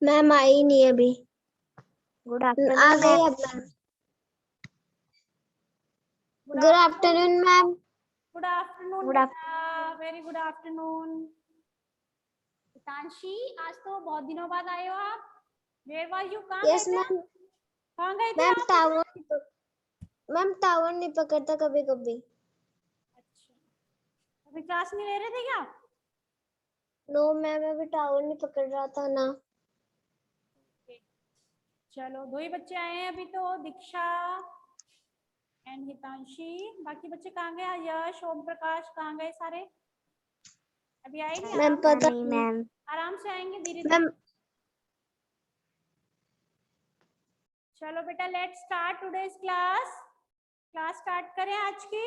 Ma'am आई नहीं अभी। Good आ afternoon गई अब ma'am. Good afternoon ma'am. Good afternoon Good बेटा, वेरी गुड आफ्टरनून। हितांशी, आज तो बहुत दिनों बाद आए हो आप। वेयर वर यू, कहाँ गए यस थे? मैम। कहाँ गए थे मैम आप? टावर नहीं पकड़ता कभी कभी। अच्छा, अभी क्लास नहीं ले रहे थे क्या? नो मैम, अभी टावर नहीं पकड़ रहा था ना। चलो, दो ही बच्चे आए हैं अभी तो, दीक्षा एंड हितांशी। बाकी बच्चे कहाँ गए? यश, ओम प्रकाश कहाँ गए सारे? अभी आएंगे, मैम आराम पता नहीं नहीं मैम। आराम से आएंगे, धीरे धीरे। मैम। चलो बेटा, let's start today's class. Class start करें आज की।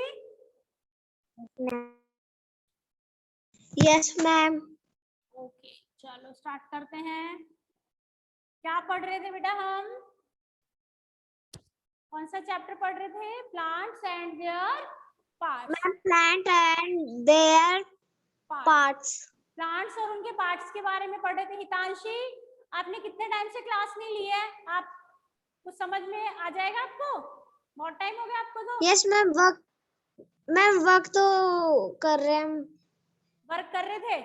Yes ma'am. ओके, चलो स्टार्ट करते हैं। क्या पढ़ रहे थे बेटा हम? कौन सा चैप्टर पढ़ रहे थे? Plants and there parts. Ma'am plant and there parts. Plants और उनके पार्ट्स के बारे में पढ़ रहे थे। हितांशी, आपने कितने टाइम से क्लास नहीं ली है? आप कुछ समझ में आ जाएगा आपको? बहुत टाइम हो गया आपको तो। यस मैम वर्क तो कर रहे हैं। वर्क कर रहे थे?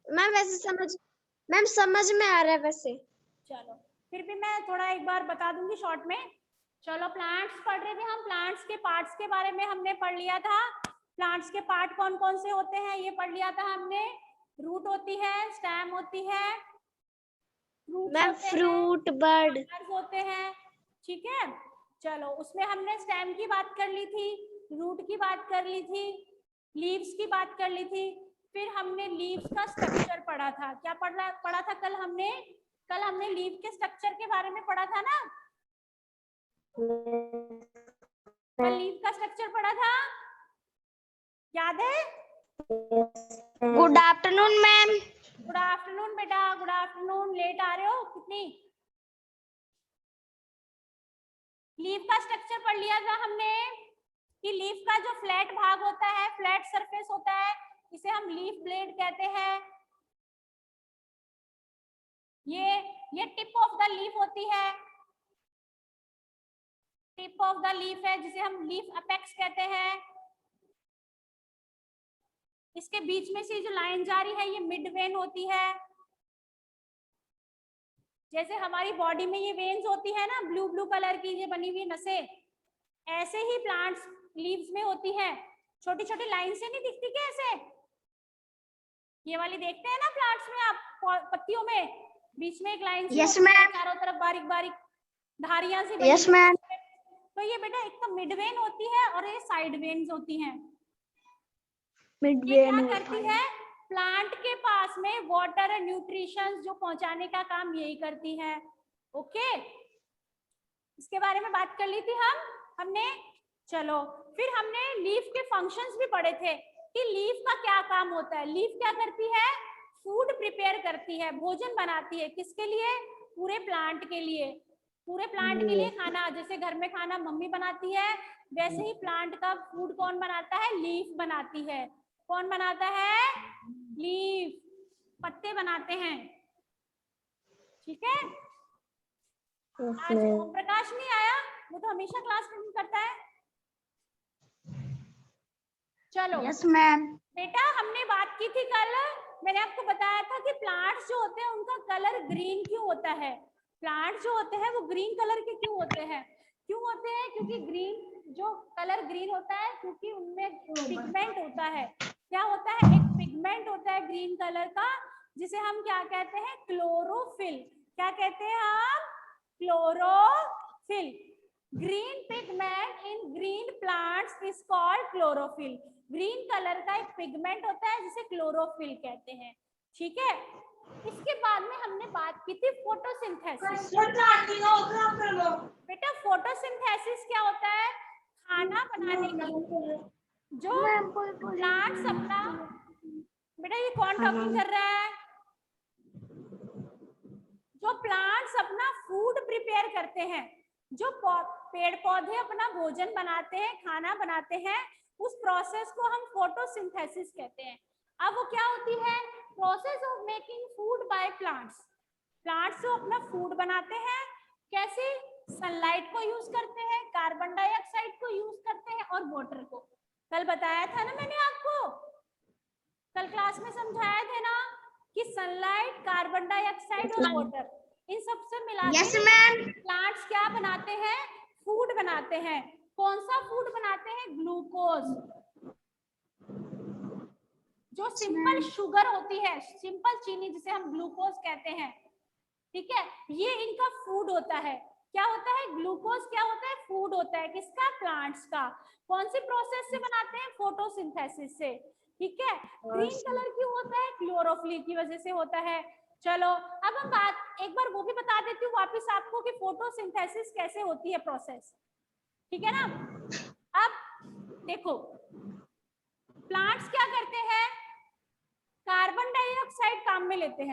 मैम वैसे समझ में आ रहा है वैसे। चलो, फिर भी मैं थोड़ा एक बार बता दूंगी शॉर्ट में। चलो, प्लांट्स पढ़ रहे थे हम। प्लांट्स के पार्ट्स के बारे में हमने पढ़ लिया था। प्लांट्स के पार्ट कौन कौन से होते हैं ये पढ़ लिया था हमने। रूट होती है, स्टेम होती है, मैम फ्रूट बर्ड होते हैं। ठीक है, चलो उसमें हमने स्टेम की बात कर ली थी, रूट की बात कर ली थी, लीव्स की बात कर ली थी। फिर हमने लीव्स का स्ट्रक्चर पढ़ा था। क्या पढ़ा था कल हमने? कल हमने लीव के स्ट्रक्चर के बारे में पढ़ा था ना। कल लीव का स्ट्रक्चर पढ़ा था, याद है? Good afternoon ma'am. Good afternoon बेटा, गुड आफ्टरनून। लेट आ रहे हो कितनी? लीफ का स्ट्रक्चर पढ़ लिया था हमने कि लीफ का जो फ्लैट भाग होता है, फ्लैट सरफेस होता है, इसे हम लीफ ब्लेड कहते हैं। ये टिप ऑफ द लीफ होती है, टिप ऑफ द लीफ है जिसे हम लीफ अपेक्स कहते हैं। इसके बीच में से जो लाइन जा रही है ये मिड वेन होती है। जैसे हमारी बॉडी में ये वेन्स होती है ना, ब्लू ब्लू कलर की ये बनी हुई नसें, ऐसे ही प्लांट्स लीव्स में होती है। छोटी छोटी लाइन से नहीं दिखती क्या ऐसे? ये वाली देखते हैं ना प्लांट्स में आप, पत्तियों में बीच में एक लाइन सी यस होती है, मैम। चारों तरफ बारीक बारीक धारियां सी बनी यस हुई। मैम। तो ये बेटा एक तो मिड वेन होती है और ये साइड वेन्स होती हैं। मिड ये वेन क्या होता करती है। है? प्लांट के पास में वाटर और न्यूट्रिशन जो पहुंचाने का काम यही करती है। ओके, इसके बारे में बात कर ली थी हमने। चलो, फिर हमने लीफ के फंक्शंस भी पढ़े थे कि लीफ का क्या काम होता है। लीफ क्या करती है? फूड प्रिपेयर करती है, भोजन बनाती है। किसके लिए? पूरे प्लांट के लिए। पूरे प्लांट के लिए खाना, जैसे घर में खाना मम्मी बनाती है, वैसे ही प्लांट का फूड कौन बनाता है? लीफ बनाती है। कौन बनाता है? लीफ, पत्ते बनाते हैं। ठीक है, आज ओम प्रकाश नहीं आया, वो तो हमेशा क्लास में करता है। चलो यस मैम। बेटा, हमने बात की थी कल, मैंने आपको बताया था कि प्लांट्स जो होते हैं उनका कलर ग्रीन क्यों होता है। प्लांट्स जो होते हैं वो ग्रीन कलर के क्यों होते हैं? क्यों होते हैं? क्योंकि ग्रीन जो कलर ग्रीन होता है क्योंकि उनमें पिगमेंट होता है। क्या होता है? एक पिगमेंट होता है ग्रीन कलर का, जिसे हम क्या कहते हैं? क्लोरोफिल। क्या कहते हैं हम? Chlorophyll. Green pigment in green plants is called chlorophyll. Green colour का एक पिगमेंट होता है जिसे क्लोरोफिल कहते हैं। ठीक है, इसके बाद में हमने बात की थी फोटोसिंथेसिस। बेटा फोटोसिंथेसिस क्या होता है? खाना बनाने की जो प्लांट्स अपना, बेटा ये कौन टॉकिंग कर रहा है? जो प्लांट्स अपना फूड प्रिपेयर करते हैं, जो पेड़ पौधे अपना भोजन बनाते हैं, खाना बनाते हैं, उस प्रोसेस को हम फोटोसिंथेसिस कहते हैं। अब वो क्या होती है? Process of making food by plants. Plants जो अपना फूड बनाते हैं कैसे, सनलाइट को यूज करते हैं, कार्बन डाइऑक्साइड को यूज करते हैं और वाटर को। कल बताया था ना मैंने आपको, कल क्लास में समझाया था ना कि सनलाइट, कार्बन डाइऑक्साइड और वाटर, इन सबसे मिला के प्लांट्स क्या बनाते हैं, फूड बनाते हैं। कौन सा फूड बनाते हैं, ग्लूकोज, जो सिंपल शुगर होती है, सिंपल चीनी जिसे हम ग्लूकोज कहते हैं, ठीक है, ये इनका फूड होता है। क्या होता है, ग्लूकोज क्या होता है, फूड होता है, किसका, प्लांट्स का। कौन सी प्रोसेस से बनाते हैं, फोटोसिंथेसिस से, ठीक है। ग्रीन कलर क्यों होता है, क्लोरोफिल की वजह से होता है। चलो अब हम बात एक बार वो भी बता देती हूँ वापस आपको कि फोटोसिंथेसिस कैसे होती है प्रोसेस, ठीक है ना। अब देखो प्लांट्स क्या करते हैं, कार्बन डाइऑक्साइड काम में लेते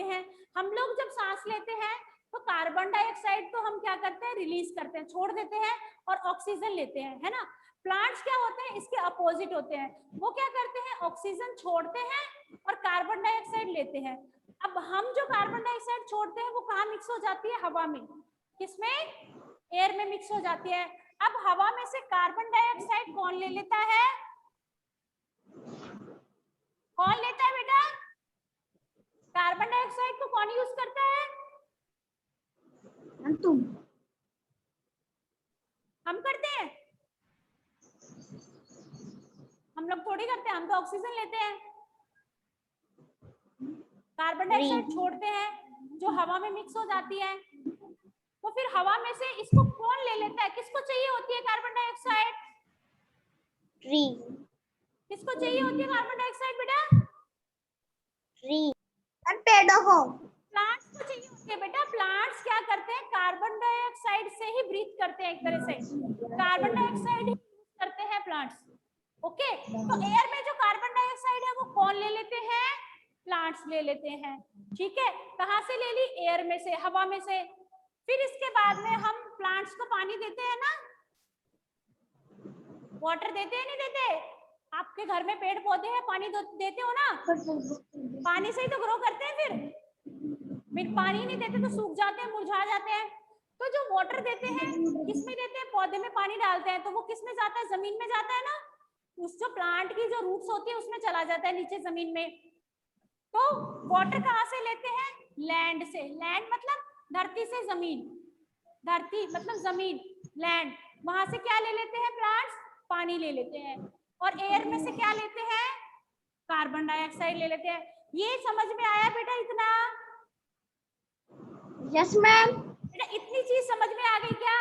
हैं। हम लोग जब सांस लेते हैं तो कार्बन डाइऑक्साइड तो हम क्या करते हैं, रिलीज करते हैं, छोड़ देते हैं, और ऑक्सीजन लेते हैं, है ना। प्लांट्स क्या होते हैं, इसके अपोजिट होते हैं। वो क्या करते हैं, ऑक्सीजन छोड़ते हैं और कार्बन डाइऑक्साइड लेते हैं। अब हम जो कार्बन डाइऑक्साइड छोड़ते हैं वो कहाँ मिक्स हो जाती है, हवा में। किसमें, एयर में मिक्स हो जाती है। अब हवा में से कार्बन डाइऑक्साइड कौन ले लेता है, कौन लेता है बेटा, कार्बन डाइऑक्साइड को कौन यूज करता है, तुम, हम करते हैं, हम लोग थोड़ी करते हैं, हम तो ऑक्सीजन लेते हैं, कार्बन डाइऑक्साइड छोड़ते हैं जो हवा में मिक्स हो जाती है। तो फिर हवा में से इसको कौन ले लेता है, किसको चाहिए होती है कार्बन डाइऑक्साइड, ट्री, किसको चाहिए होती है कार्बन डाइऑक्साइड बेटा, ट्री और पेड़ों को, प्लांट्स को चाहिए होती है बेटा। प्लांट्स क्या करते हैं, कार्बन डाइऑक्साइड से ही ब्रीथ करते हैं, एक तरह से कार्बन डाइऑक्साइड ही यूज करते हैं प्लांट्स, ओके। तो एयर में जो कार्बन डाइऑक्साइड है वो कौन ले लेते हैं, प्लांट्स ले लेते हैं, ठीक है। कहाँ से ले ली, एयर में से, हवा में से। फिर इसके बाद में हम प्लांट्स को पानी देते हैं ना, वाटर देते हैं नहीं देते, आपके घर में पेड़ पौधे हैं, पानी देते हो ना, पानी से ही तो ग्रो करते हैं। फिर पानी नहीं देते तो सूख जाते हैं, मुरझा जाते हैं। तो जो वाटर देते हैं किसमें देते हैं, पौधे में पानी डालते हैं तो वो किसमें जाता है, जमीन में जाता है ना, उस जो प्लांट की जो रूट्स होती है उसमें चला जाता है नीचे जमीन में। तो वाटर कहाँ से लेते हैं, लैंड से, लैंड मतलब धरती से जमीन, धरती मतलब जमीन, लैंड, वहां से क्या ले लेते हैं प्लांट्स, पानी ले लेते हैं। और एयर में से क्या लेते हैं, कार्बन डाइऑक्साइड ले लेते हैं। ये समझ में आया बेटा इतना, यस मैम, बेटा इतनी चीज समझ में आ गई क्या,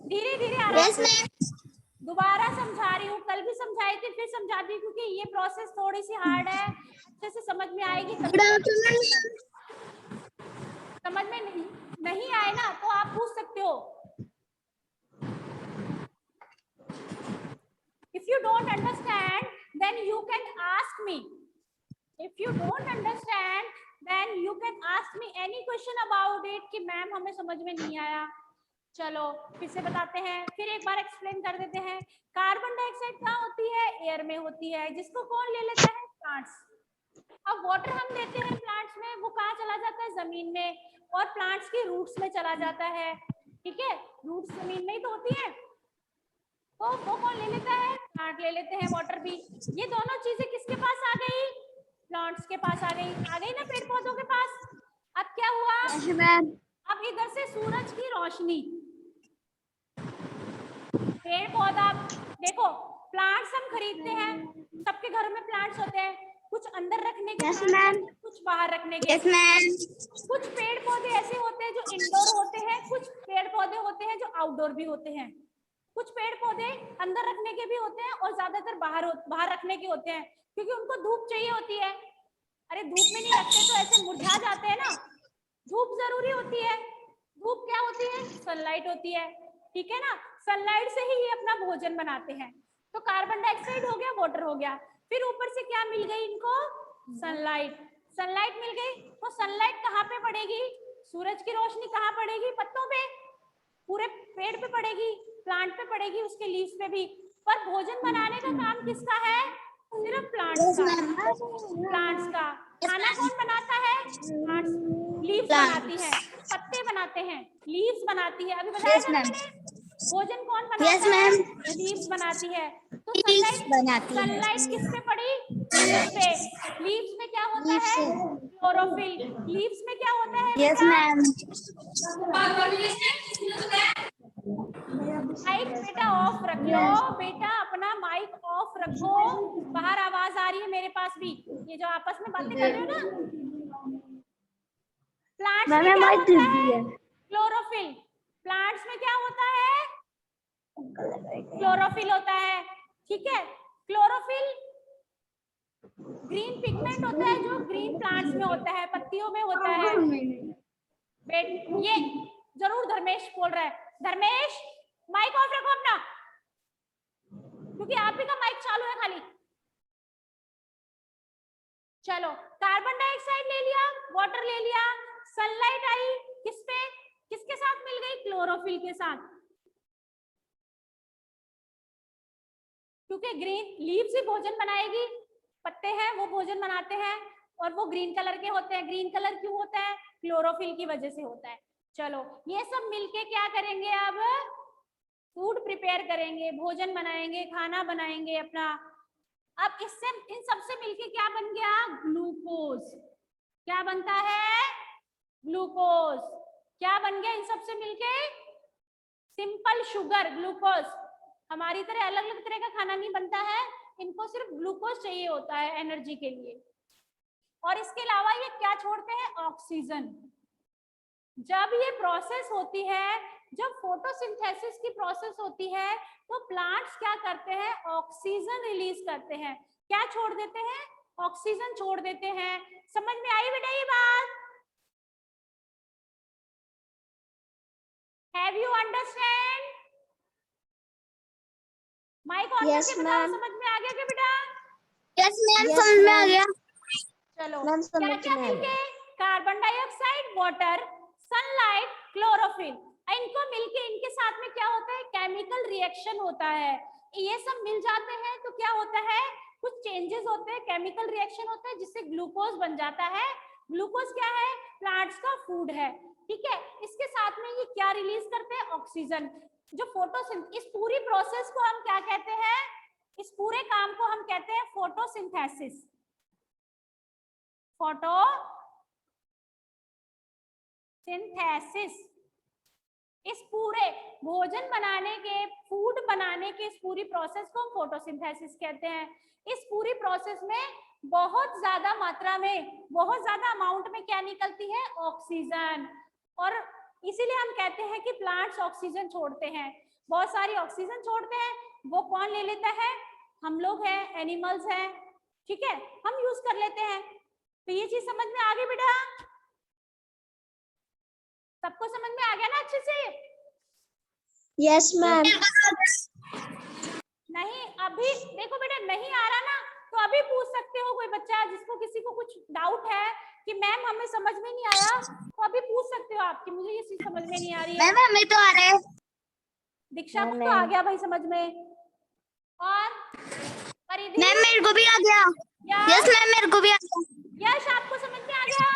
धीरे धीरे आराम से दोबारा समझा रही हूँ, कल भी समझाई थी फिर समझाती हूँ क्योंकि ये प्रोसेस थोड़ी सी हार्ड है, अच्छे से समझ में आएगी तभी। समझ में नहीं आए ना तो आप पूछ सकते हो, if you don't understand then you can ask me, if you don't understand then you can ask me any question about it कि मैम हमें समझ में नहीं आया। चलो फिर से बताते हैं, फिर एक बार एक्सप्लेन कर देते हैं। कार्बन डाइऑक्साइड कहाँ होती है, एयर में होती है, जिसको कौन ले लेता है, प्लांट्स। अब वाटर हम देते हैं प्लांट्स में, वो कहाँ चला जाता है, जमीन में, और प्लांट्स की रूट्स में चला जाता है, ठीक है, रूट्स जमीन में ही तो होती है। तो वो कौन ले लेता है, प्लांट ले लेते हैं, वाटर भी। ये दोनों चीजें किसके पास आ गई, प्लांट्स के पास आ गई ना, पेड़ पौधों के पास। अब क्या हुआ, अब इधर से सूरज की रोशनी, पेड़ पौधा, देखो प्लांट्स हम खरीदते हैं, सबके घर में प्लांट्स होते हैं, कुछ अंदर रखने के प्लांट्स, कुछ बाहर रखने के। कुछ पेड़ पौधे ऐसे होते हैं जो इंडोर होते हैं, कुछ पेड़ पौधे होते हैं जो आउटडोर भी होते हैं। कुछ पेड़ पौधे अंदर रखने के भी होते हैं और ज्यादातर बाहर रखने के होते हैं, क्योंकि उनको धूप चाहिए होती है। अरे धूप में नहीं रखते तो ऐसे मुरझा जाते हैं ना, धूप जरूरी होती है। धूप क्या होती है, सनलाइट होती है, ठीक है ना, सनलाइट से ही ये अपना भोजन बनाते हैं। तो कार्बन डाइऑक्साइड हो गया, वाटर हो गया, फिर ऊपर से क्या मिल गई इनको, सनलाइट, सनलाइट मिल गई। तो सनलाइट कहाँ पे पड़ेगी, सूरज की रोशनी कहाँ पड़ेगी, पत्तों पे, पूरे पेड़ पे पड़ेगी, प्लांट पे पड़ेगी, उसके लीव्स पे भी। पर भोजन बनाने का काम किसका है, सिर्फ प्लांट्स का, प्लांट्स का। खाना कौन बनाता है? प्लांट्स। लीव्स बनाती है, पत्ते बनाते हैं, लीव्स बनाती है। अभी बताया था ना मैंने, भोजन कौन बनाता है? लीव्स बनाती है। तो सनलाइट किस पे पड़ी? लीव्स पे। लीव्स में क्या होता है? क्लोरोफिल। लीव्स में क्या होता है बेटा? माइक बेटा ऑफ रख लो। बेटा अपना माइक ऑफ रखो, बाहर आवाज आ रही है मेरे पास भी। ये जो आपस में बातें कर रहे हो ना, प्लांट्स में क्या होता है? क्लोरोफिल। प्लांट्स में क्या होता है? क्लोरोफिल होता है। ठीक है, क्लोरोफिल ग्रीन पिगमेंट होता है जो ग्रीन प्लांट्स में होता है, पत्तियों में होता है। ये जरूर धर्मेश बोल रहा है। धर्मेश माइक ऑफ रखो अपना, क्योंकि आप ही का माइक चालू है खाली। चलो, कार्बन डाइऑक्साइड ले लिया, वाटर ले लिया, सनलाइट आई किस पे? किसके साथ मिल गई? क्लोरोफिल के साथ। क्योंकि ग्रीन लीव्स ही भोजन बनाएगी, पत्ते हैं वो भोजन बनाते हैं, और वो ग्रीन कलर के होते हैं। ग्रीन कलर क्यों होता है? क्लोरोफिल की वजह से होता है। चलो, ये सब मिलके क्या करेंगे? अब फूड प्रिपेयर करेंगे, भोजन बनाएंगे, खाना बनाएंगे अपना। अब इससे इन सबसे मिलके क्या बन गया? ग्लूकोज। क्या बनता है? ग्लूकोज। क्या बन गया इन सबसे मिलके? Simple sugar, glucose. हमारी तरह अलग अलग तरह का खाना नहीं बनता है, इनको सिर्फ ग्लूकोज चाहिए होता है एनर्जी के लिए। और इसके अलावा ये क्या छोड़ते हैं? ऑक्सीजन। जब ये प्रोसेस होती है, जब फोटोसिंथेसिस की प्रोसेस होती है, तो प्लांट्स क्या करते हैं? ऑक्सीजन रिलीज करते हैं। क्या छोड़ देते हैं? ऑक्सीजन छोड़ देते हैं। समझ में आई बेटा ये बात? Have you understand? Mic on करके बताओ, समझ में आ गया क्या बेटा? यस मैम, समझ में आ गया। चलो, क्या क्या मिलके? Carbon dioxide, water, sunlight, chlorophyll. इनको मिलके इनके साथ में क्या होता है? केमिकल रिएक्शन होता है। ये सब मिल जाते हैं तो क्या होता है? कुछ चेंजेस होते हैं, केमिकल रिएक्शन होता है, जिससे ग्लूकोज बन जाता है। ग्लूकोज क्या है? प्लांट्स का फूड है। ठीक है, इसके साथ में ये क्या रिलीज करते हैं? ऑक्सीजन। जो फोटोसिंथेसिस, इस पूरी प्रोसेस को हम क्या कहते हैं? इस पूरे काम को हम कहते हैं फोटोसिंथेसिस। फोटोसिंथेसिस। इस पूरे भोजन बनाने के, फूड बनाने के इस पूरी प्रोसेस को हम फोटोसिंथेसिस कहते हैं। इस पूरी प्रोसेस में बहुत ज्यादा मात्रा में, बहुत ज्यादा अमाउंट में क्या निकलती है? ऑक्सीजन। और इसीलिए हम कहते हैं कि प्लांट्स ऑक्सीजन छोड़ते हैं, बहुत सारी ऑक्सीजन छोड़ते हैं। वो कौन ले लेता है? हम लोग हैं, एनिमल्स हैं, ठीक है, हम यूज कर लेते हैं। तो ये चीज समझ में आ गई बेटा? सबको समझ में आ गया ना अच्छे से? Yes ma'am. नहीं, अभी देखो बेटा, नहीं आ रहा ना, तो अभी पूछ सकते हो। कोई बच्चा जिसको किसी को कुछ डाउट है कि मैम हमें समझ में नहीं आया, तो अभी पूछ सकते हो आपकी, मुझे ये चीज समझ में नहीं आ रही है। मैम हमें तो आ रहा है। दीक्षा को तो आ गया भाई समझ में। और परिधि? मैम मेरे को भी आ गया। यस मैम, मेरे को भी आ गया। यश आपको समझ में आ गया?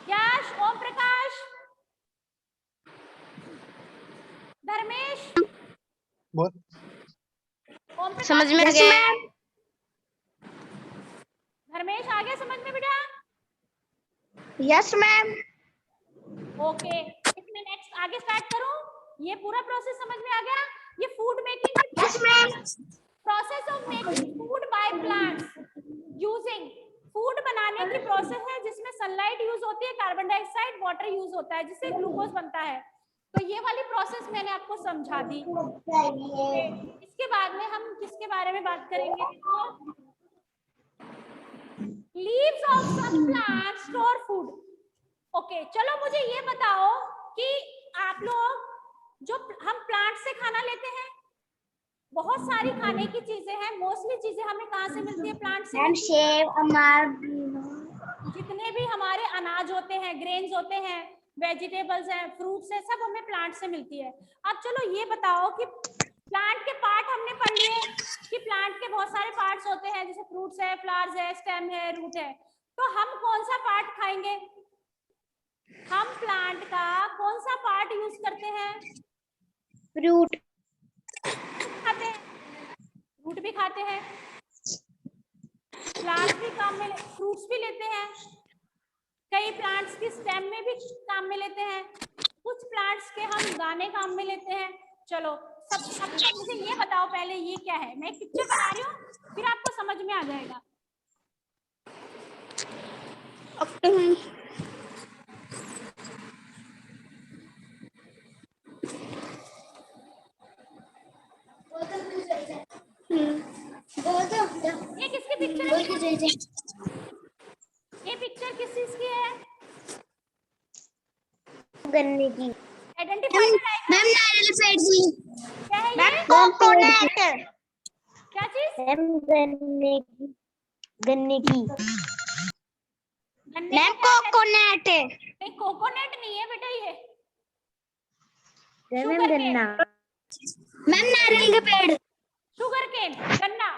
यश, ओम प्रकाश, धर्मेश, ओम प्रकाश समझ में आ गया। धर्मेश आ गया समझ में बेटा? Yes ma'am. ओके, इसमें नेक्स्ट आगे स्टार्ट करूं? ये पूरा प्रोसेस समझ में आ गया? ये food making process of making food by plants using, food बनाने की प्रोसेस है जिसमें सनलाइट यूज होती है, कार्बन डाइऑक्साइड, वाटर यूज होता है, जिससे ग्लूकोज बनता है। तो ये वाली प्रोसेस मैंने आपको समझा दी। इसके बाद में हम किसके बारे में बात करेंगे? देखो, leaves of some plants store food. Okay, चलो मुझे ये बताओ कि आप लोग, जो हम प्लांट से खाना लेते हैं, बहुत सारी खाने की चीजें हैं, मोस्टली चीजें हमें कहाँ से मिलती है? प्लांट से। मैम सेब, अनार, जितने भी हमारे अनाज होते हैं, ग्रेन्स होते हैं, वेजिटेबल्स हैं, फ्रूट्स हैं, सब हमें प्लांट से मिलती है। अब चलो ये बताओ कि प्लांट के पार्ट हमने पढ़ लिए कि प्लांट के बहुत सारे पार्ट्स होते हैं, जैसे फ्रूट्स है, फ्लावर्स है, स्टेम है, रूट है, तो हम कौन सा पार्ट खाएंगे? हम प्लांट का कौन सा पार्ट यूज करते हैं? फ्रूट खाते हैं, फ्रूट भी खाते हैं, फ्लावर्स भी काम में, फ्रूट्स भी लेते हैं, कई प्लांट्स की स्टेम में भी काम में लेते हैं, कुछ प्लांट्स के हम दाने काम में लेते हैं। चलो सब मुझे ये बताओ पहले, ये क्या है? मैं एक पिक्चर बना रही हूँ, फिर आपको समझ में आ जाएगा। ये किसकी पिक्चर है? ये पिक्चर किस चीज की है? गन्ने की। आइडेंटिफाई मैम नारियल पेड़ की। क्या है मैम ये? कोकोनट। क्या चीज? मैम गन्ने की। गन्ने की। गन्ने मैम को क्या कहते कोकोनट। हैं? नहीं, कोकोनट नहीं है बेटा, ये मैम शुगर केन। गन्ना। मैम नारियल का पेड़। शुगर केन, गन्ना,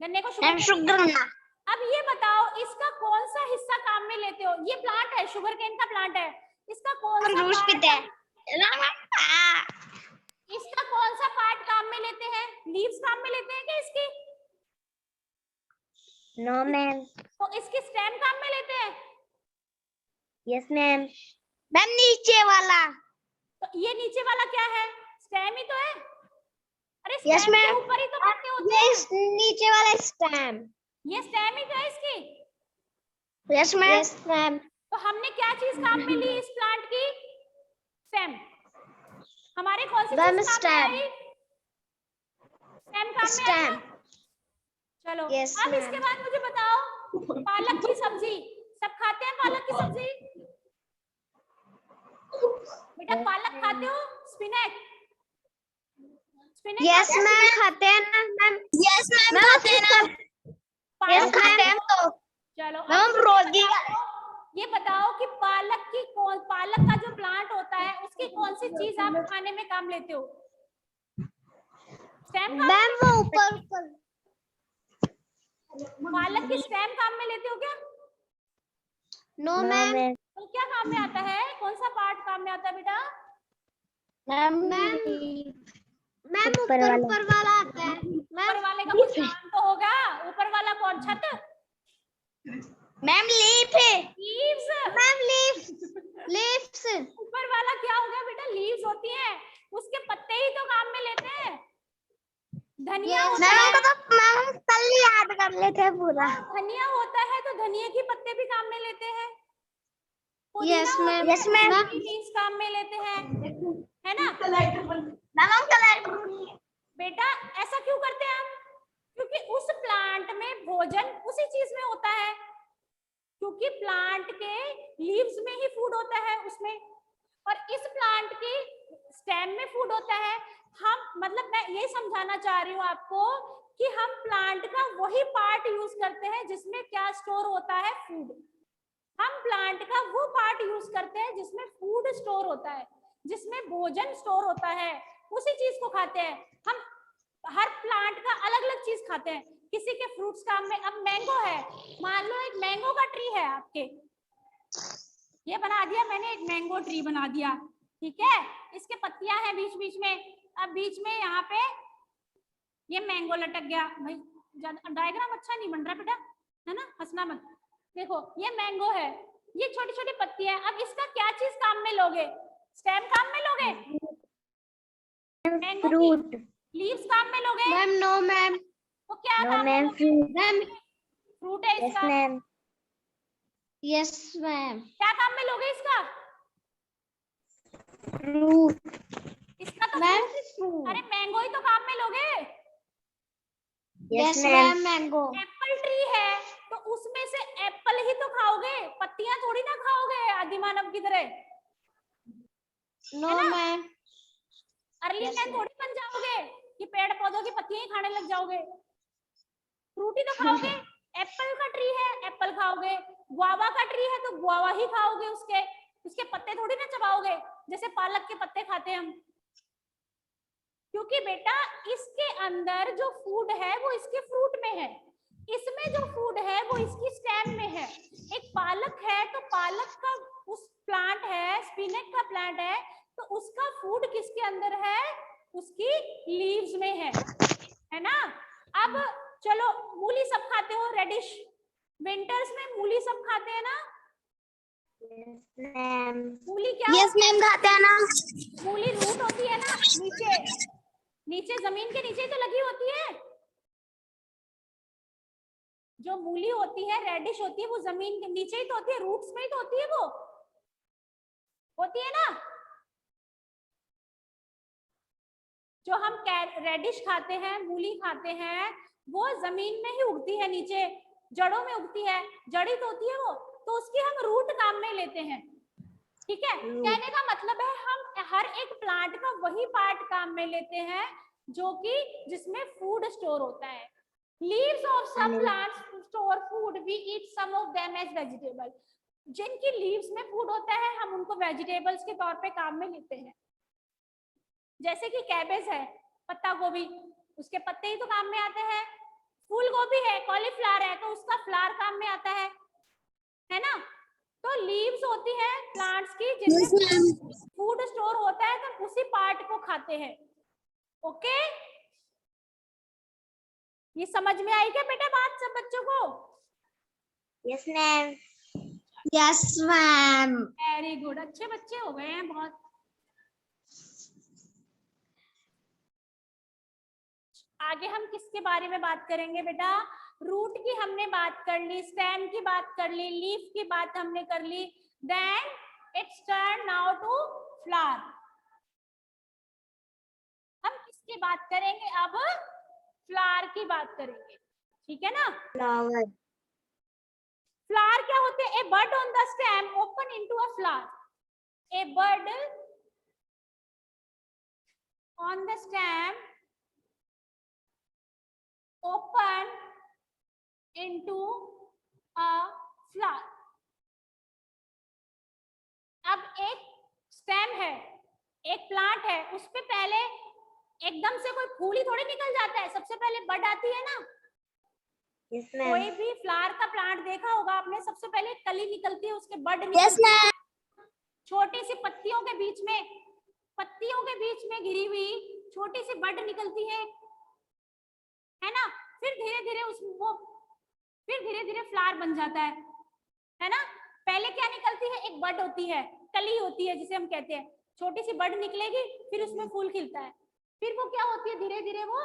गन्ने को शुगर मैम केन। शुगर ना। अब ये बताओ, इसका कौन सा हिस्सा काम में लेते हो? ये प्लांट है, शुगर केन का प्लांट है, इसका कौन सा जूस पार्ट, पीते हैं। इसका कौन सा पार्ट काम में लेते हैं? लीव्स काम में लेते हैं क्या इसकी? No ma'am. तो इसकी स्टेम काम में लेते हैं? Yes ma'am. मैम नीचे वाला। तो ये नीचे वाला क्या है? स्टेम ही तो है। अरे Yes, स्टेम के ma'am. ऊपर ही तो पत्ते होते ये हैं। नीचे वाला स्टेम। ये स्टेम ही तो है इसकी। Yes ma'am. Yes ma'am. तो हमने क्या चीज काम में ली इस प्लांट की? स्टेम। हमारे कौन सी मैम चीज काम में स्टेम। आई? स्टेम काम में आई स्टेम। ना? चलो Yes, अब इसके ma'am. बाद मुझे बताओ, पालक की सब्जी सब खाते हैं? पालक की सब्जी बेटा, पालक खाते हो? स्पिनच, स्पिनच यस खाते हो? मैम खाते हैं ना मैम। यस मैम मैम खाते हैं ना। पालक यस खाते हैं मैम। तो। चलो अब मैम मुझे रोजी ये बताओ कि पालक का जो प्लांट होता है उसकी कौन सी चीज आप खाने में काम लेते हो? स्टेम काम मैम वो ऊपर पालक की स्टेम काम में लेते हो क्या? No ma'am. तो क्या काम में आता है? कौन सा पार्ट काम में आता है बेटा? मैम मैम ऊपर वाला आता है ऊपर वाले का कुछ नाम तो होगा। ऊपर वाला कौन? छत? मैम लीफ है। लीव्स। Ma'am leaves. ऊपर वाला क्या हो गया बेटा? लीव्स होती हैं, उसके पत्ते ही तो काम में लेते हैं। धनिया होता है, मैम तो मैम कल याद कर लेते हैं पूरा। धनिया होता है तो धनिया के पत्ते भी काम में लेते हैं। Yes ma'am. Yes ma'am. Leaves काम में लेते हैं, है ना? मैम कलर बेटा ऐसा क्यों करते हैं हम? क्योंकि उस प्लांट में भोजन उसी चीज में होता है, क्योंकि प्लांट के लीव्स में ही फूड होता है उसमें, और इस प्लांट की स्टेम में फूड होता है। हम मतलब मैं ये समझाना चाह रही हूँ आपको कि हम प्लांट का वही पार्ट यूज करते हैं जिसमें क्या स्टोर होता है? फूड। हम प्लांट का वो पार्ट यूज करते हैं जिसमें फूड स्टोर होता है, जिसमें भोजन स्टोर होता है, उसी चीज को खाते हैं हम। हर प्लांट का अलग अलग चीज खाते हैं। किसी के फ्रूट्स काम में, अब मैंगो है, मान लो एक मैंगो का ट्री है आपके, ये बना दिया मैंने, एक मैंगो ट्री बना दिया, ठीक है? इसके पत्तियां हैं बीच बीच में, अब बीच में यहाँ पे ये मैंगो लटक गया। भाई डायग्राम अच्छा नहीं बन रहा बेटा, है ना? हंसना मत। देखो ये मैंगो है, ये छोटी छोटी पत्ती है। अब इसका क्या चीज काम में लोगे? स्टेम काम में लोगे? Mango fruit. लीव्स काम में लोगे? Ma'am no ma'am. तो क्या नो काम में मैम लोगे? मैम। फ्रूट है यस इसका, मैम। Yes ma'am. क्या काम में लोगे इसका? फ्रूट। इसका तो मैम फ्रूट। अरे मैंगो ही तो काम में लोगे। Yes ma'am. Mango. Apple tree है तो उसमें से एप्पल ही तो खाओगे, पत्तियां थोड़ी ना खाओगे आदिमानव की तरह, no ma'am. Early Yes, man ma'am. थोड़ी बन जाओगे कि पेड़ पौधों की पत्तियां ही खाने लग जाओगे। फ्रूट ही तो खाओगे। एप्पल का ट्री है, एप्पल खाओगे। गुआवा का ट्री है तो गुआवा ही खाओगे, उसके पत्ते थोड़ी ना चबाओगे जैसे पालक के पत्ते खाते हैं हम। क्योंकि बेटा इसके अंदर जो फूड है वो इसके फ्रूट में है, इसमें जो फूड है वो इसकी स्टेम में है। एक पालक है तो पालक का उस प्लांट है, स्पिनच का प्लांट है, तो उसका फूड किसके अंदर है, उसकी लीव्स में है ना। अब चलो मूली सब खाते हो, रेडिश, विंटर्स में मूली सब खाते हैं ना। मूली क्या यस मैम खाते हैं ना। मूली रूट होती है ना, नीचे नीचे जमीन के नीचे तो लगी होती है। जो मूली होती है, रेडिश होती है, वो जमीन के नीचे ही तो होती है, रूट्स में ही तो होती है, वो होती है ना। जो हम रेडिश खाते हैं, मूली खाते हैं, वो जमीन में ही उगती है, नीचे जड़ों में उगती है, जड़ी तो होती है वो, तो उसकी हम रूट काम में लेते हैं। ठीक है, कहने का मतलब है हम हर एक प्लांट का वही पार्ट काम में लेते हैं जो कि जिसमें फूड स्टोर होता है। Leaves of some plants store food, we eat some of them as vegetable. जिनकी लीव्स में फूड होता है हम उनको वेजिटेबल्स के तौर पे काम में लेते हैं। जैसे कि कैबेज है, पत्ता गोभी, उसके पत्ते ही तो काम में आते हैं। फूल गोभी है, कॉलीफ्लावर है, तो उसका फ्लावर काम में आता है ना। तो लीव्स होती है प्लांट्स की जिनमें फूड स्टोर होता है, तो उसी पार्ट को खाते हैं। ओके, ये समझ में आई क्या बेटा बात सब बच्चों को? Yes ma'am. Yes ma'am. Very good, अच्छे बच्चे हो गए हैं बहुत। आगे हम किसके बारे में बात करेंगे बेटा? रूट की हमने बात कर ली, स्टेम की बात कर ली, लीफ की बात हमने कर ली, then it's turn now to flower. हम किसकी बात करेंगे अब? फ्लावर की बात करेंगे, ठीक है ना। फ्लावर। फ्लावर क्या होते हैं? A bud on the stem open into a flower. A bud on the stem open into a flower। अब एक स्टेम है, एक प्लांट है, उस पे पहले एकदम से कोई फूल ही थोड़ी निकल जाता है, सबसे पहले बड आती है ना। Yes ma'am. कोई भी फ्लावर का प्लांट देखा होगा आपने, सबसे पहले कली निकलती है, उसके बड यस निकलती है, मैम। छोटी सी पत्तियों के बीच में घिरी हुई छोटी सी बड निकलती है ना। फिर धीरे धीरे फ्लावर बन जाता है ना। पहले क्या निकलती है? एक बड होती है, कली होती है जिसे हम कहते हैं, छोटी सी बड निकलेगी, फिर उसमें फूल खिलता है, फिर वो क्या होती है, धीरे धीरे वो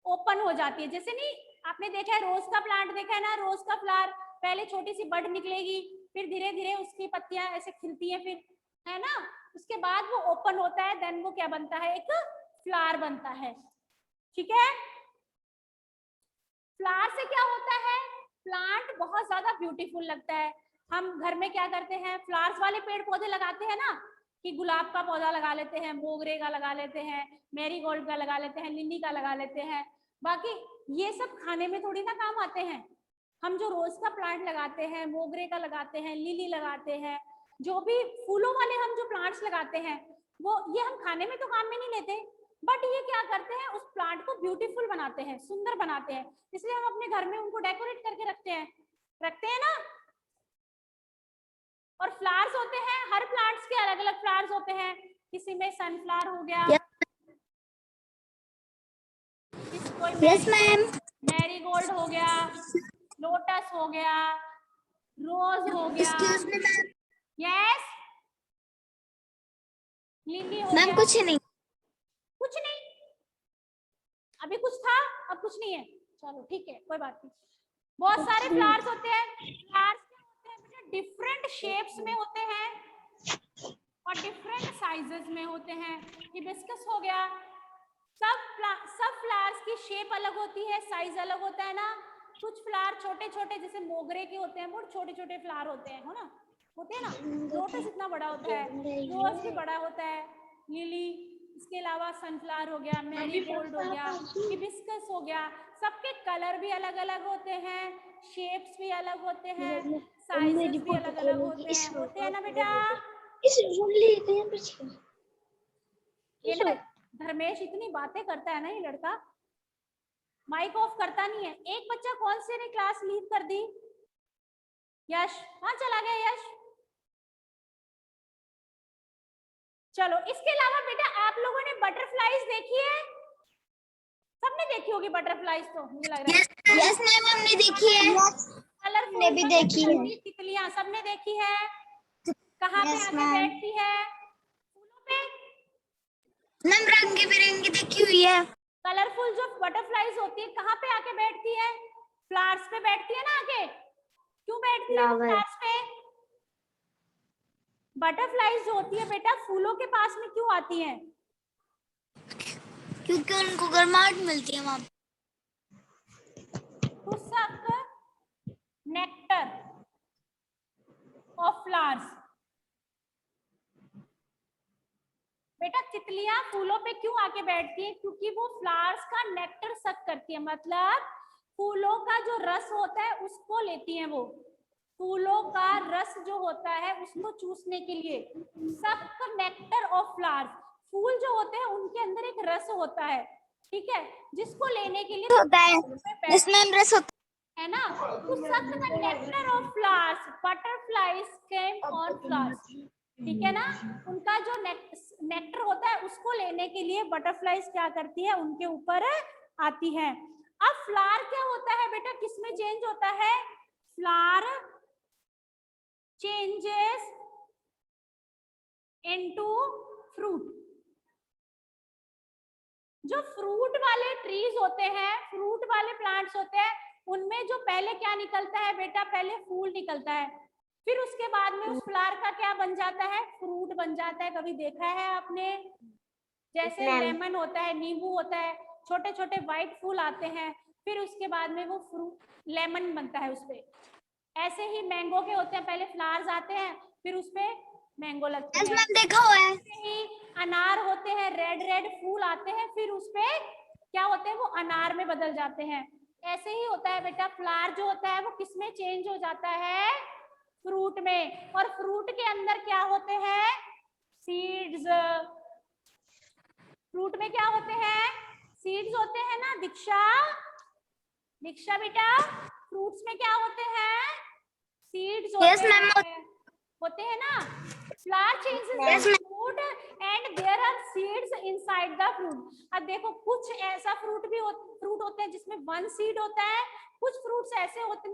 ओपन हो जाती है। जैसे नहीं आपने देखा है, रोज का प्लांट देखा है ना, रोज का फ्लावर पहले छोटी सी बड निकलेगी, फिर धीरे धीरे उसकी पत्तियां ऐसे खिलती है, फिर है ना, उसके बाद वो ओपन होता है, देन वो क्या बनता है? एक फ्लावर बनता है। ठीक है, फ्लावर से क्या होता है? प्लांट बहुत ज्यादा ब्यूटीफुल लगता है। हम घर में क्या करते हैं, फ्लावर्स वाले पेड़ पौधे लगाते हैं ना, कि गुलाब का पौधा लगा लेते हैं, मोगरे का लगा लेते हैं, मैरीगोल्ड का लगा लेते हैं, लिली का लगा लेते हैं। बाकी ये सब खाने में थोड़ी ना काम आते हैं। हम जो रोज का प्लांट लगाते हैं, मोगरे का लगाते हैं, लिली लगाते हैं, जो भी फूलों वाले हम जो प्लांट्स लगाते हैं, वो ये हम खाने में तो काम में नहीं लेते, बट ये क्या करते हैं, उस प्लांट को ब्यूटीफुल बनाते हैं, सुंदर बनाते हैं, इसलिए हम अपने घर में उनको डेकोरेट करके रखते हैं ना। और फ्लावर्स होते हैं, हर प्लांट्स के अलग अलग फ्लावर्स होते हैं, किसी में सनफ्लावर हो गया, यस मैम। मैरीगोल्ड हो गया, लोटस हो गया, रोज हो गया, excuse me ma'am. Yes, lily हो मैम गया। कुछ नहीं। कुछ नहीं, अभी कुछ था, अब कुछ नहीं है, चलो ठीक है, कोई बात नहीं। बहुत सारे फ्लावर्स होते हैं। फ्लावर्स क्या होते हैं बेटा? डिफरेंट शेप्स में होते हैं और डिफरेंट साइजेस में होते हैं। हिबिस्कस हो गया, सब फ्लावर्स की शेप अलग होती है, साइज अलग होता है ना। कुछ फ्लावर छोटे छोटे जैसे मोगरे के होते हैं, बहुत छोटे छोटे फ्लावर होते हैं, हो ना, होते हैं ना। लोटस इतना बड़ा होता है, रोज भी बड़ा होता है, लिली, इसके अलावा सनफ्लावर हो गया, मैरीगोल्ड हो गया, हिबिस्कस हो गया। सबके कलर भी अलग अलग होते हैं, शेप्स भी अलग होते हैं, साइजेस भी अलग अलग होते हैं ना बेटा। धर्मेश इतनी बातें करता है ना ये लड़का, माइक ऑफ करता नहीं है। एक बच्चा कौन से ने क्लास लीव कर दी? यश, हाँ चला गया यश। चलो, इसके अलावा बेटा आप लोगों ने बटरफ्लाईज देखी है? सबने देखी होगी बटरफ्लाईज, तो मुझे लग रहा है। यस मैम, हमने देखी है। कलरफुल हमने भी देखी है। तितलियां सबने देखी है। कहाँ पे Yes, आके ma'am. बैठती है? फूलों पे। मैम रंग बिरंगी देखी हुई है। कलरफुल जो बटरफ्लाईज होती है कहाँ पे आके बैठती है? फ्लावर्स पे बैठती है ना आके। क्यों बैठती है Flower. फ्लावर्स पे? बटरफ्लाईज जो होती है बेटा फूलों के पास में क्यों आती है? क्योंकि उनको गर्माहट मिलती है वहाँ। टू सक नेक्टर ऑफ फ्लावर्स। बेटा तितलियां फूलों पे क्यों आके बैठती है? क्योंकि वो फ्लावर्स का नेक्टर सक करती है, मतलब फूलों का जो रस होता है उसको लेती हैं वो। फूलों का रस जो होता है उसको चूसने के लिए सक नेक्टर ऑफ फ्लावर्स। फूल जो होते हैं उनके अंदर एक रस होता है, ठीक है, जिसको लेने के लिए होता है, जिसमें रस होता है ना। तो suck the nectar of flowers, butterflies came on flowers, ठीक है ना। उनका जो नेक्टर होता है उसको लेने के लिए बटरफ्लाईज क्या करती है? उनके ऊपर आती है। अब फ्लावर क्या होता है बेटा? किसमें चेंज होता है? Flower changes into fruit. जो फ्रूट वाले ट्रीज होते हैं, फ्रूट वाले प्लांट्स होते हैं, उनमें जो पहले क्या निकलता है बेटा? पहले फूल निकलता है, फिर उसके बाद में उस फ्लावर का क्या बन जाता है? फ्रूट बन जाता है। कभी देखा है आपने? जैसे लेमन होता है, नींबू होता है, छोटे छोटे व्हाइट फूल आते हैं, फिर उसके बाद में वो फ्रूट लेमन बनता है उसपे। ऐसे ही मैंगो के होते हैं, पहले फ्लावर्स आते हैं फिर उसपे मैंगो लगते हैं। देखा हुआ है। ऐसे ही अनार होते हैं, रेड रेड फूल आते हैं, फिर उसपे क्या होते हैं? वो अनार में बदल जाते हैं। ऐसे ही होता है बेटा, फ्लावर जो होता है वो किसमें चेंज हो जाता है? फ्रूट में। और फ्रूट के अंदर क्या होते हैं? सीड्स। फ्रूट में क्या होते हैं? सीड्स होते हैं ना दीक्षा। दीक्षा बेटा, फ्रूट्स में क्या होते हैं? सीड्स होते हैं ना। Flower changes in fruit and there are seeds inside the fruit. अब देखो, कुछ ऐसा फ्रूट होते हैं जिसमें वन सीड होता है, कुछ फ्रूट्स ऐसे होते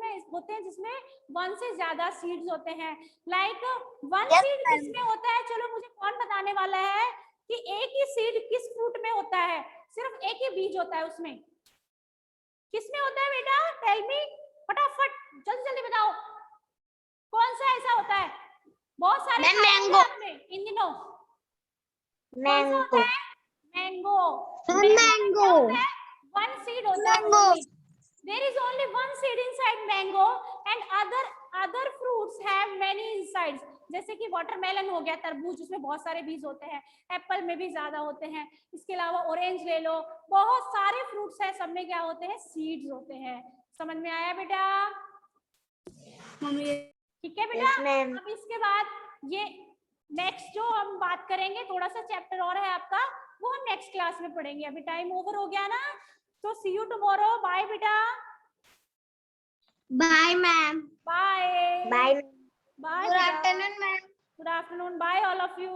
हैं जिसमें वन से ज्यादा सीड्स होते हैं। लाइक वन सीड किसमें होता है? चलो मुझे कौन बताने वाला है कि एक ही सीड किस फ्रूट में होता है? सिर्फ एक ही बीज होता है उसमें। किसमें होता है बेटा? टेल मी, फटाफट जल्दी जल्दी बताओ, कौन सा ऐसा होता है? बहुत सारे मैंगो। इन दिनों mango. Mango. Mango. One seed होता है Mango. only. There is only one seed inside mango and other fruits have many insides. जैसे कि वाटरमेलन हो गया, तरबूज, जिसमें बहुत सारे बीज होते हैं। एप्पल में भी ज्यादा होते हैं। इसके अलावा ऑरेंज ले लो, बहुत सारे फ्रूट्स हैं, सब में क्या होते हैं? सीड्स होते हैं। समझ में आया बेटा? ठीक है बेटा। अब इसके बाद ये नेक्स्ट जो हम बात करेंगे, थोड़ा सा चैप्टर और है आपका, वो हम नेक्स्ट क्लास में पढ़ेंगे। अभी टाइम ओवर हो गया ना, तो सी यू टुमारो। बाय बेटा। Bye, ma'am. Bye bye. Bye. Good afternoon ma'am. Good afternoon. Bye all of you.